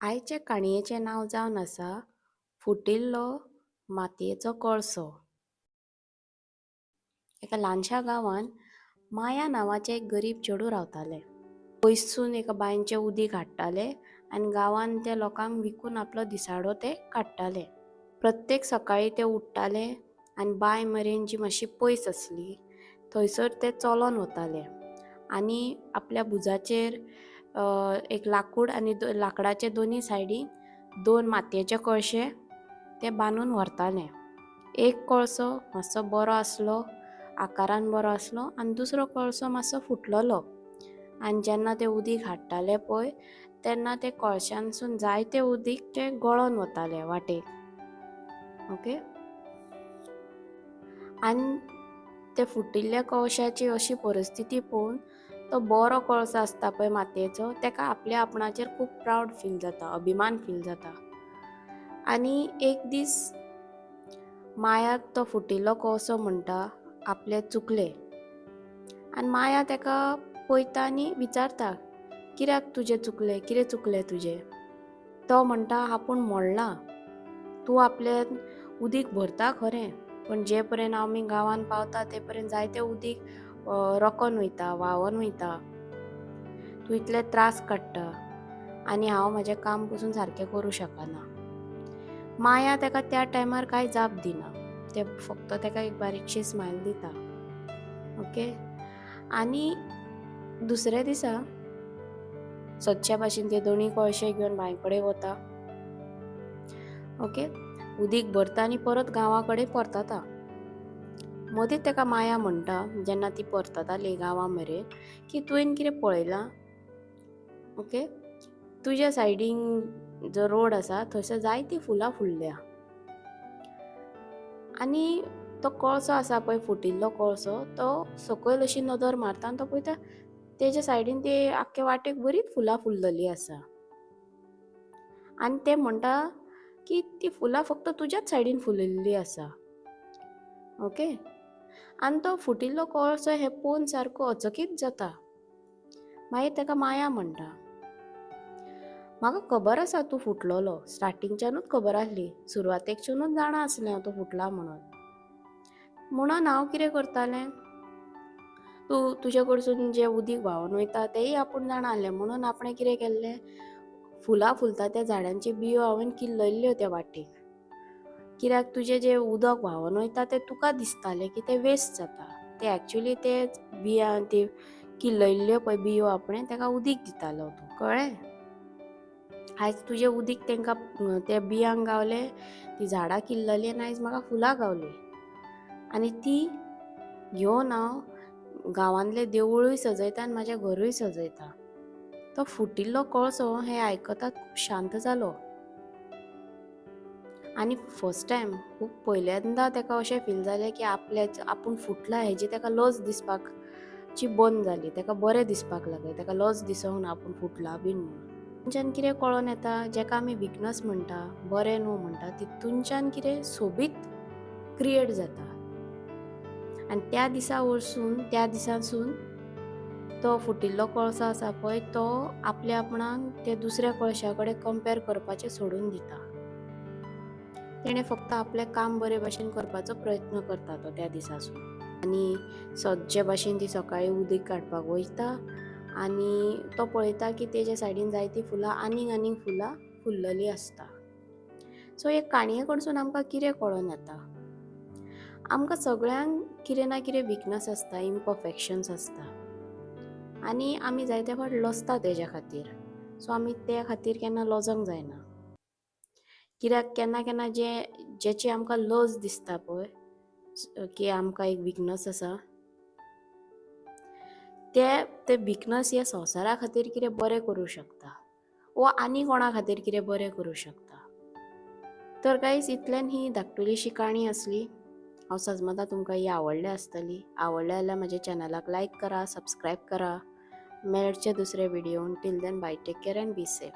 आयचे काणयेचें नांव जावन आसा फुटिल्लो मातयेचो कळसो. एका ल्हानशा गांवांत माया नांवाचें एक गरीब चेडूं रावतालें. पयसून एका बांयचें उदीक हाडटाले आनी गांवांत त्या लोकांक विकून आपलो दिसाळो ते काडटाले. प्रत्येक सकाळीं ते उठ्ठाले आनी बांय मेरेन जी मातशी पयस आसली थंयसर ते चलोन वताले आनी आपल्या भुजाचेर एक लाकूड आनी लाकडाचे दोनी सायडीक 2 मातयेचे कळशे ते बांदून व्हरताले. एक कळसो मातसो बरो आसलो, आकारान बरो आसलो आनी दुसरो कळसो मातसो फुटलेलो. आनी जेन्ना ते उदीक हाडटाले पळय तेन्ना ते कळशांसून जायते उदीक ते गळोन वताले वाटेक. ओके. आनी ते फुटिल्ल्या कळशाची अशी परिस्थिती पळोवन तो बरो कळसो आसता पळय मातयेचो तेका आपल्या आपणाचेर खूब प्रावड फील जाता, अभिमान फील जाता. आनी एक दीस मायाक तो फुटिल्लो कळसो म्हणटा आपले चुकले आनी माया तेका पळयता आनी विचारता कित्याक तुजें चुकलें, कितें चुकलें तुजें. तो म्हणटा आपूण मोडला. तूं आपल्यान उदीक भरता खरें पण जे पर्यंत आमी गांवांत पावता ते पर्यंत जायतें उदीक रकोन वयता, व्हांवोन वयता. तूं इतले त्रास काडटा आनी हांव म्हाजें काम पसून सारकें करूं शकना. माया तेका त्या टायमार कांय जाप दिना. ते फक्त तेका एक बारीकशी स्मायल दिता. ओके. आनी दुसऱ्या दिसा सदच्या भाशेन ते दोनी कळशे घेवन बांय कडेन वता. ओके. उदीक भरता आनी परत गांवा कडेन परतता. मदींच तेका माया म्हणटा जेन्ना ती परतताली गांवा मेरेन की तुवें कितें पळयलां. ओके. तुज्या सायडीन जो रोड आसा थंयसर जायतीं फुलां फुल्ल्या आनी तो कळसो आसा पळय फुटिल्लो कळसो तो सकयल अशी नदर मारता आनी तो पळयता तेजे सायडीन ते आख्खे वाटेक बरीच फुलां फुल्ललीं आसा. आनी ते म्हणटा की ती फुलां फक्त तुज्याच सायडीन फुलिल्लीं आसा. ओके. आनी तो फुटिल्लो कळसो हें पळोवन सारको अचकीत जाता. मागीर तेका माया म्हणटा म्हाका खबर आसा तूं फुटलोलो. स्टार्टिंगच्यानूच खबर आसली. सुरवातेकच्यानूच जाणा आसलें हांव तूं फुटला म्हणून. म्हणून हांव कितें करतालें तूं तुजे कडसून जें उदीक व्हांवोन वयता तेंय आपूण जाणा आसलें म्हणून आपणें कितें केल्लें फुलां फुलता त्या झाडांची बियो हांवें किल्लयल्ल्यो त्या वाटेक. कित्याक तुजें जें उदक व्हांवोन वयता तें तुका दिसतालें की तें वेस्ट जाता. ते एक्चुअली ते बियां ते किल्लयल्ल्यो पळय बियो आपणें तेका उदीक दितालो तूं. कळ्ळें. आयज तुजें उदीक तेंकां त्या बियांक गावलें, ती झाडां किल्ललीं आनी आयज म्हाका फुलां गावलीं. आनी ती घेवन हांव गांवांतलें देवूळूय सजयता आनी म्हाजें घरूय सजयता. तो फुटिल्लो कळसो हें आयकतात खूब शांत जालो. आनी फर्स्ट टायम खूब पयल्यांदा तेका अशें फील जालें की आपूण फुटला हेजी तेका लज दिसपाकची बंद जाली. तेका बरें दिसपाक लागलें. तेका लज दिसोंक ना आपूण फुटला बीन म्हणून. तितूनच्यान कितें कळोन येता जेका आमी विकनस म्हणटा, बरें न्हू म्हणटा तितूनच्यान कितें सोबीत क्रिएट जाता. आनी त्या दिसासून तो फुटिल्लो कळसो आसा पळय तो आपल्या आपणाक ते दुसऱ्या कळशा कडेन कंपेर करपाचें सोडून दिता. तेणें फक्त आपलें काम बरे भाशेन करपाचो प्रयत्न करता तो त्या दिसासून. आनी सदचे भाशेन ती सकाळीं उदीक काडपाक वयता आनी तो पळयता की तेजे सायडीन जायतीं फुलां आनीक फुलां फुल्ललीं आसता. सो हे काणये कडसून आमकां कितें कळोन येता आमकां सगळ्यांक कितें ना कितें विकनस आसता, इम्परफेक्शन्स आसता आनी आमी जायते फावट लजता तेज्या खातीर. सो आमी त्या खातीर केन्ना लजोंक जायना. कित्याक केन्ना केन्ना जेची आमकां लज दिसता पळय की आमकां एक विकनस आसा ते विकनस ह्या संवसारा खातीर कितें बरें करूं शकता वा आनी कोणा खातीर कितें बरें करूं शकता. तर गायज इतल्यान ही धाकटुलीशी काणी आसली. हांव समजता तुमकां ही आवडली आसतली. आवडली जाल्यार म्हज्या चॅनलाक लायक करा, सबस्क्रायब करा. मेळचे दुसरे व्हिडिओन. Till then bye, take care and be safe.